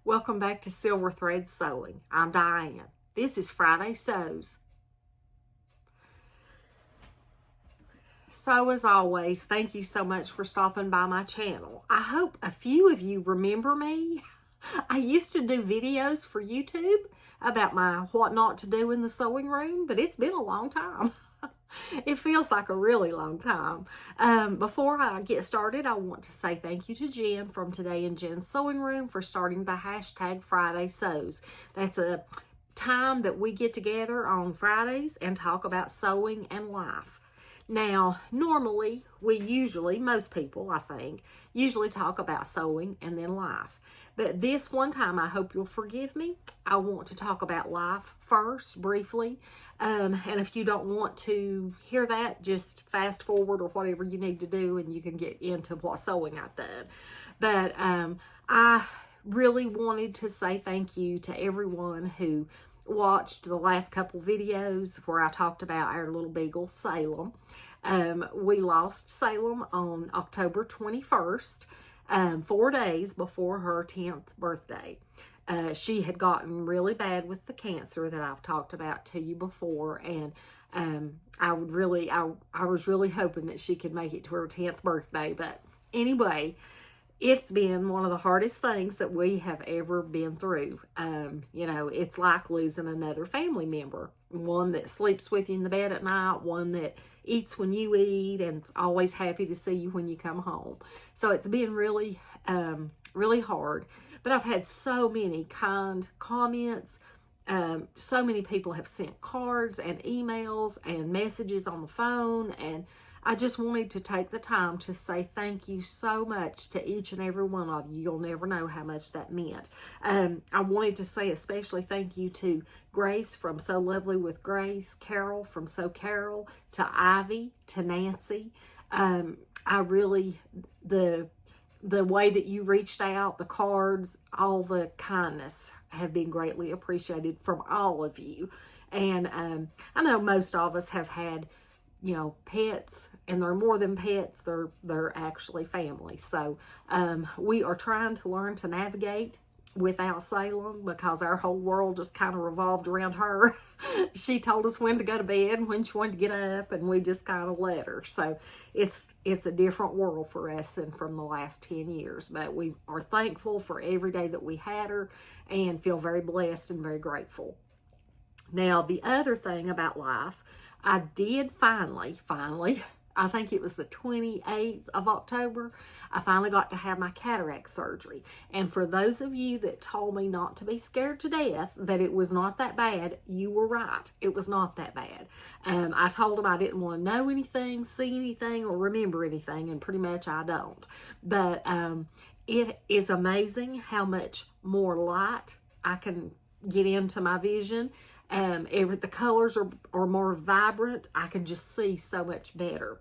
Welcome back to Silver Thread Sewing. I'm Diane. This is Friday Sews. So as always, thank you so much for stopping by my channel. I hope a few of you remember me. I used to do videos for YouTube about my what not to do in the sewing room, but it's been a long time. It feels like a really long time. Before I get started, I want to say thank you to Jen from Today in Jen's Sewing Room for starting the hashtag Friday Sews. That's a time that we get together on Fridays and talk about sewing and life. Now, normally, most people, I think, usually talk about sewing and then life. But this one time, I hope you'll forgive me. I want to talk about life first, briefly. And if you don't want to hear that, just fast forward or whatever you need to do, and you can get into what sewing I've done. But I really wanted to say thank you to everyone who watched the last couple videos where I talked about our little beagle, Salem. We lost Salem on October 21st. 4 days before her 10th birthday. She had gotten really bad with the cancer that I've talked about to you before, and I was really hoping that she could make it to her 10th birthday. But anyway, it's been one of the hardest things that we have ever been through. It's like losing another family member, one that sleeps with you in the bed at night, one that eats when you eat, and is always happy to see you when you come home. So it's been really, really hard. But I've had so many kind comments. So many people have sent cards and emails and messages on the phone, and I just wanted to take the time to say thank you so much to each and every one of you. You'll never know how much that meant. I wanted to say especially thank you to Grace from So Lovely with Grace, Carol from So Carol, to Ivy, to Nancy. The way that you reached out, the cards, all the kindness have been greatly appreciated from all of you. And I know most of us have had pets, and they're more than pets, they're actually family. So we are trying to learn to navigate without Salem, because our whole world just kind of revolved around her. She told us when to go to bed, when she wanted to get up, and we just kind of let her. So it's a different world for us than from the last 10 years. But we are thankful for every day that we had her, and feel very blessed and very grateful. Now, the other thing about life, I did finally, I think it was the 28th of October, I finally got to have my cataract surgery. And for those of you that told me not to be scared to death, that it was not that bad, you were right. It was not that bad. I told them I didn't want to know anything, see anything, or remember anything, and pretty much I don't. But it is amazing how much more light I can get into my vision. The colors are more vibrant. I can just see so much better.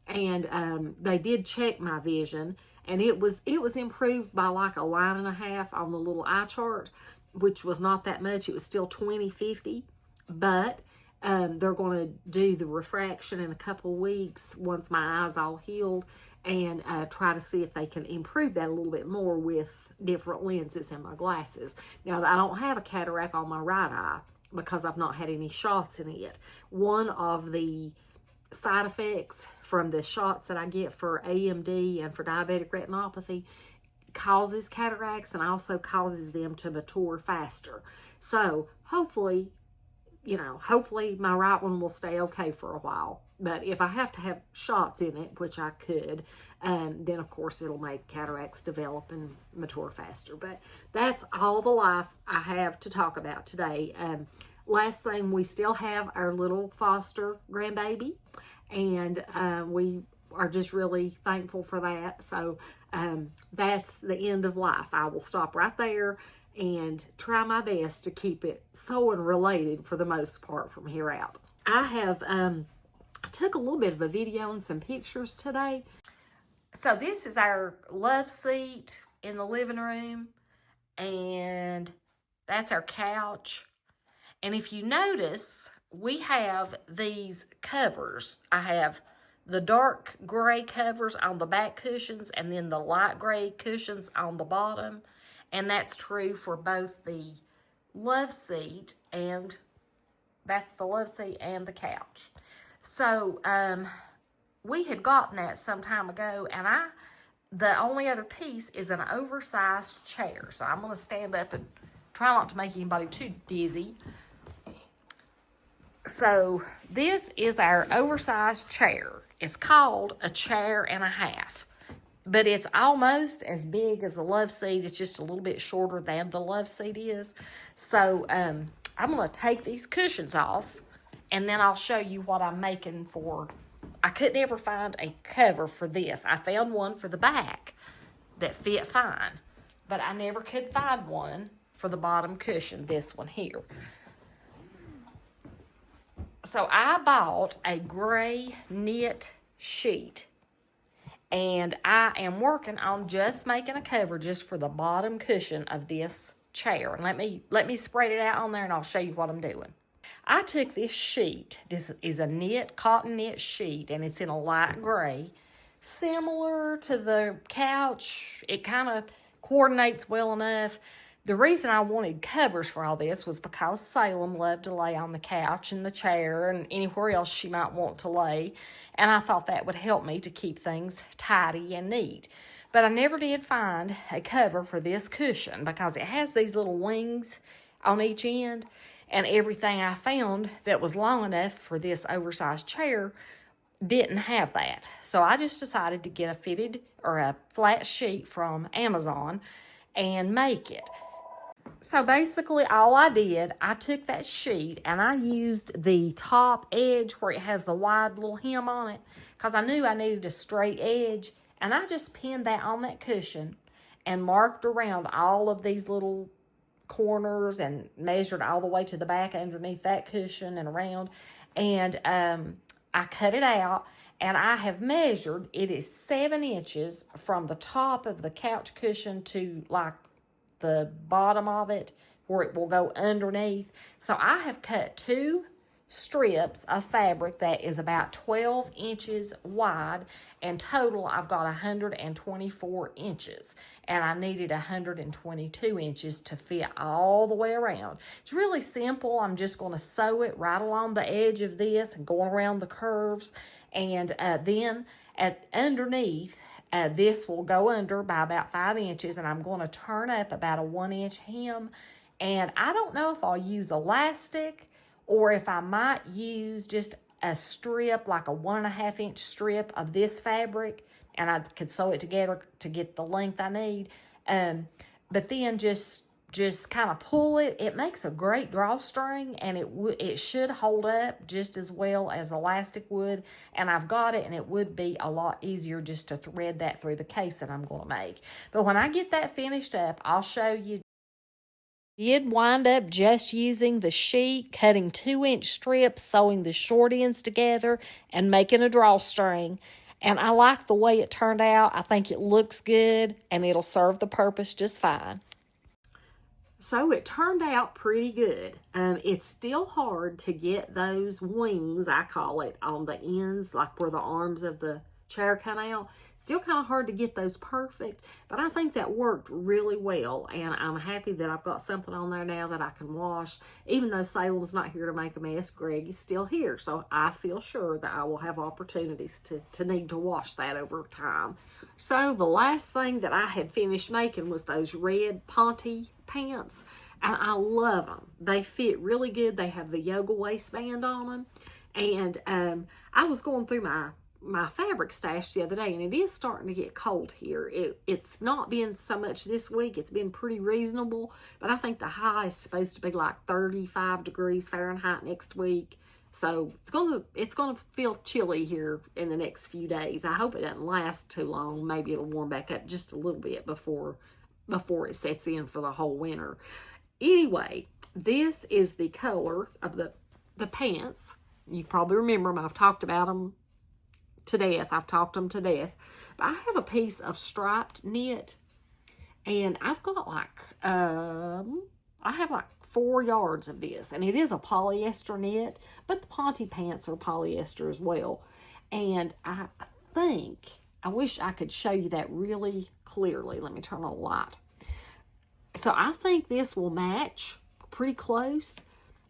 And they did check my vision, and it was improved by like 1.5 lines on the little eye chart, which was not that much. It was still 20/50, but they're going to do the refraction in a couple of weeks once my eyes all healed, and try to see if they can improve that a little bit more with different lenses in my glasses. Now, I don't have a cataract on my right eye, because I've not had any shots in it. One of the side effects from the shots that I get for AMD and for diabetic retinopathy causes cataracts, and also causes them to mature faster. So hopefully my right one will stay okay for a while. But if I have to have shots in it, which I could, then of course it'll make cataracts develop and mature faster. But that's all the life I have to talk about today. Last thing, we still have our little foster grandbaby, and we are just really thankful for that. So that's the end of life. I will stop right there and try my best to keep it sewing related for the most part from here out. I have I took a little bit of a video and some pictures today. So this is our love seat in the living room, and that's our couch. And if you notice, we have these covers. I have the dark gray covers on the back cushions, and then the light gray cushions on the bottom. And that's true for both the love seat and that's the love seat and the couch. So we had gotten that some time ago, and the only other piece is an oversized chair. So I'm going to stand up and try not to make anybody too dizzy. So this is our oversized chair. It's called a chair and a half, but it's almost as big as the love seat. It's just a little bit shorter than the love seat is. So I'm going to take these cushions off, and then I'll show you what I'm making for. I couldn't ever find a cover for this. I found one for the back that fit fine, but I never could find one for the bottom cushion, this one here. So I bought a gray knit sheet, and I am working on just making a cover just for the bottom cushion of this chair. And let me spread it out on there, and I'll show you what I'm doing. I took this sheet. This is a cotton knit sheet, and it's in a light gray, similar to the couch. It kind of coordinates well enough. The reason I wanted covers for all this was because Salem loved to lay on the couch and the chair and anywhere else she might want to lay, and I thought that would help me to keep things tidy and neat. But I never did find a cover for this cushion because it has these little wings on each end, and everything I found that was long enough for this oversized chair didn't have that. So I just decided to get a flat sheet from Amazon and make it. So basically all I did, I took that sheet and I used the top edge where it has the wide little hem on it because I knew I needed a straight edge, and I just pinned that on that cushion and marked around all of these little corners and measured all the way to the back underneath that cushion and around, and I cut it out, and I have measured. It is 7 inches from the top of the couch cushion to like the bottom of it where it will go underneath. So I have cut 2 strips of fabric that is about 12 inches wide, and total I've got 124 inches, and I needed 122 inches to fit all the way around. It's really simple. I'm just going to sew it right along the edge of this and going around the curves, and then underneath this will go under by about 5 inches, and I'm going to turn up about a 1-inch hem. And I don't know if I'll use elastic or if I might use just a strip, like a 1.5-inch strip of this fabric, and I could sew it together to get the length I need. But then just kind of pull it. It makes a great drawstring, and it should hold up just as well as elastic would. And I've got it, and it would be a lot easier just to thread that through the case that I'm going to make. But when I get that finished up, I'll show you. Did wind up just using the sheet, cutting 2-inch strips, sewing the short ends together, and making a drawstring. And I like the way it turned out. I think it looks good, and it'll serve the purpose just fine. So it turned out pretty good. It's still hard to get those wings, I call it, on the ends, like where the arms of the chair come out. Still kind of hard to get those perfect, but I think that worked really well, and I'm happy that I've got something on there now that I can wash. Even though Salem's not here to make a mess, Greg is still here, so I feel sure that I will have opportunities to need to wash that over time. So the last thing that I had finished making was those red Ponte pants, and I love them. They fit really good. They have the yoga waistband on them, and I was going through my fabric stash the other day, and it is starting to get cold here. It's not been so much this week. It's been pretty reasonable, but I think the high is supposed to be like 35 degrees Fahrenheit next week. So it's gonna feel chilly here in the next few days. I hope it doesn't last too long. Maybe it'll warm back up just a little bit before it sets in for the whole winter. Anyway, this is the color of the pants. You probably remember them. I've talked about them to death. I've talked them to death. But I have a piece of striped knit, and I've got I have like 4 yards of this, and it is a polyester knit, but the Ponte pants are polyester as well. And I wish I could show you that really clearly. Let me turn on the light. So I think this will match pretty close.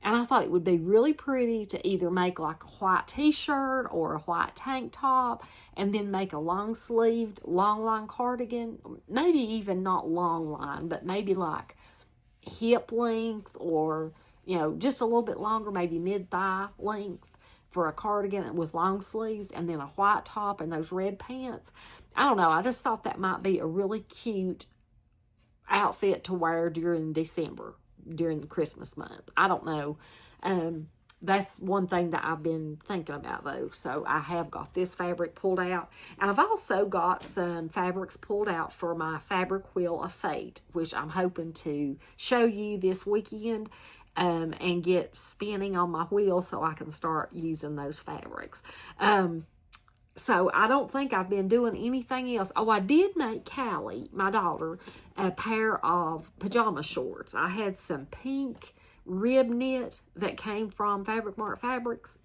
And I thought it would be really pretty to either make like a white t-shirt or a white tank top and then make a long-sleeved, long cardigan. Maybe even not long line, but maybe like hip length or, just a little bit longer, maybe mid-thigh length for a cardigan with long sleeves and then a white top and those red pants. I don't know. I just thought that might be a really cute outfit to wear during December, during the Christmas month. I don't know. That's one thing that I've been thinking about though. So I have got this fabric pulled out, and I've also got some fabrics pulled out for my fabric wheel of fate, which I'm hoping to show you this weekend and get spinning on my wheel so I can start using those fabrics. So I don't think I've been doing anything else. Oh, I did make Callie, my daughter, a pair of pajama shorts. I had some pink rib knit that came from Fabric Mart Fabrics.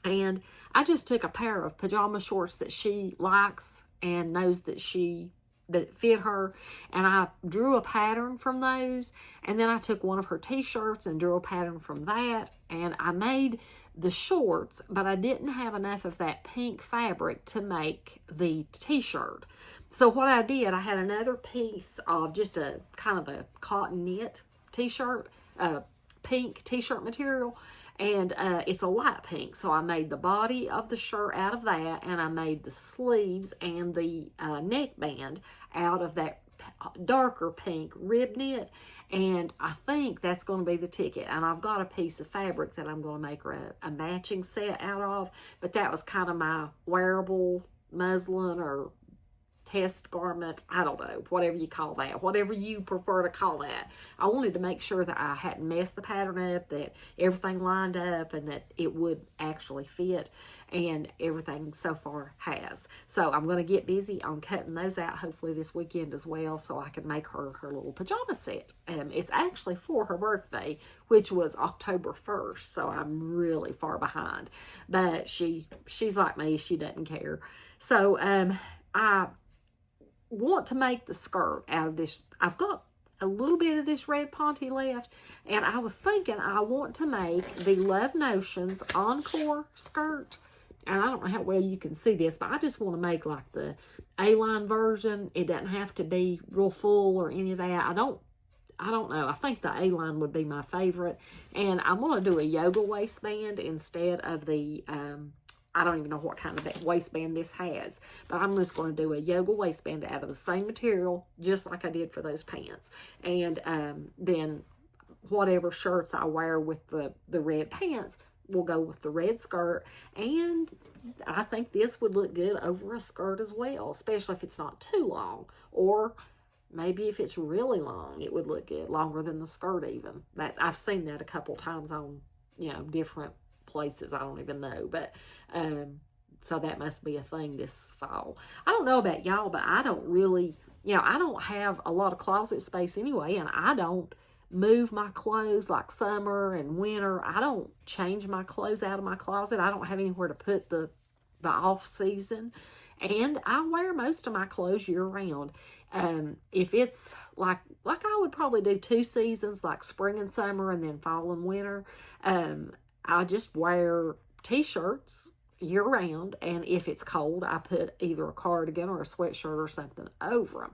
And I just took a pair of pajama shorts that she likes and knows that fit her. And I drew a pattern from those. And then I took one of her t-shirts and drew a pattern from that. And I made the shorts, but I didn't have enough of that pink fabric to make the t-shirt. So what I did, I had another piece of just a kind of a cotton knit t-shirt, pink t-shirt material, and it's a light pink. So I made the body of the shirt out of that, and I made the sleeves and the neckband out of that darker pink rib knit, and I think that's going to be the ticket. And I've got a piece of fabric that I'm going to make her a matching set out of, but that was kind of my wearable muslin or test garment, I don't know, whatever you call that, whatever you prefer to call that. I wanted to make sure that I hadn't messed the pattern up, that everything lined up, and that it would actually fit, and everything so far has. So I'm going to get busy on cutting those out hopefully this weekend as well, so I can make her little pajama set. It's actually for her birthday, which was October 1st, so I'm really far behind, but she's like me, she doesn't care. So I want to make the skirt out of this. I've got a little bit of this red ponte left, and I was thinking I want to make the Love Notions Encore skirt. And I don't know how well you can see this, but I just want to make like the A-line version. It doesn't have to be real full or any of that. I don't know. I think the A-line would be my favorite. And I'm going to do a yoga waistband instead of the I don't even know what kind of waistband this has, but I'm just going to do a yoga waistband out of the same material, just like I did for those pants. And then whatever shirts I wear with the red pants will go with the red skirt. And I think this would look good over a skirt as well, especially if it's not too long. Or maybe if it's really long, it would look good, longer than the skirt even. I've seen that a couple times on, different places. I don't even know, but so that must be a thing this fall. I don't know about y'all, but I don't really, I don't have a lot of closet space anyway, and I don't move my clothes like summer and winter. I don't change my clothes out of my closet. I don't have anywhere to put the off season, and I wear most of my clothes year round. If it's like I would probably do 2 seasons, like spring and summer and then fall and winter. I just wear t-shirts year round, and if it's cold, I put either a cardigan or a sweatshirt or something over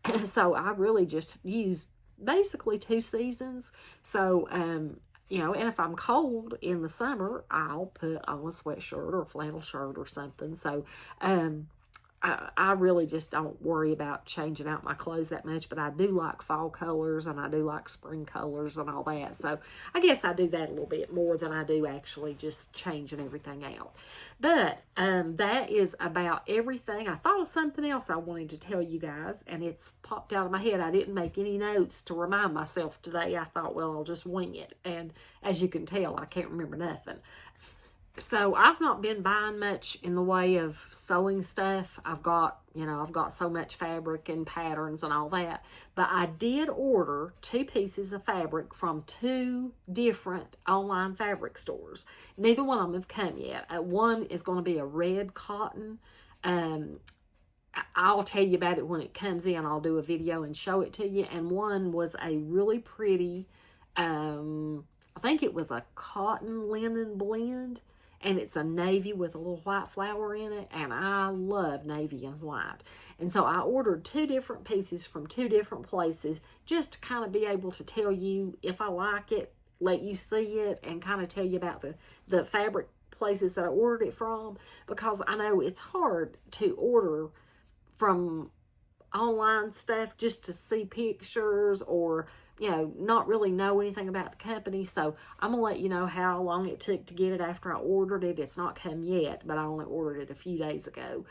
them. So I really just use basically 2 seasons. So, and if I'm cold in the summer, I'll put on a sweatshirt or a flannel shirt or something. So, I really just don't worry about changing out my clothes that much, but I do like fall colors and I do like spring colors and all that. So I guess I do that a little bit more than I do actually just changing everything out. But that is about everything. I thought of something else I wanted to tell you guys, and it's popped out of my head. I didn't make any notes to remind myself today. I thought, well, I'll just wing it. And as you can tell, I can't remember nothing. So I've not been buying much in the way of sewing stuff. I've got so much fabric and patterns and all that. But I did order 2 pieces of fabric from 2 different online fabric stores. Neither one of them have come yet. One is going to be a red cotton I'll tell you about it when it comes in. I'll do a video and show it to you. And one was a really pretty, I think it was a cotton linen blend. And it's a navy with a little white flower in it. And I love navy and white. And so I ordered 2 different pieces from 2 different places just to kind of be able to tell you if I like it, let you see it, and kind of tell you about the fabric places that I ordered it from. Because I know it's hard to order from online stuff just to see pictures or, you know, not really know anything about the company. So I'm gonna let you know how long it took to get it after I ordered it. It's not come yet, but I only ordered it a few days ago.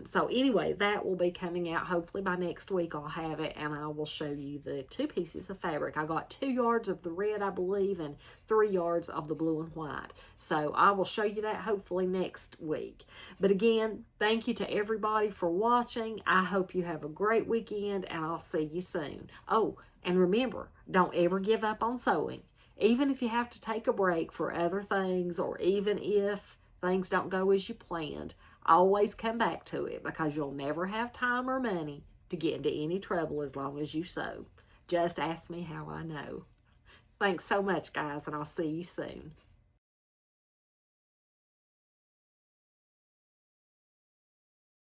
So anyway, that will be coming out. Hopefully by next week I'll have it, and I will show you the 2 pieces of fabric. I got 2 yards of the red, I believe, and 3 yards of the blue and white. So I will show you that hopefully next week. But again, thank you to everybody for watching. I hope you have a great weekend, and I'll see you soon. Oh, and remember, don't ever give up on sewing. Even if you have to take a break for other things, or even if things don't go as you planned, always come back to it, because you'll never have time or money to get into any trouble as long as you sew. Just ask me how I know. Thanks so much, guys, and I'll see you soon.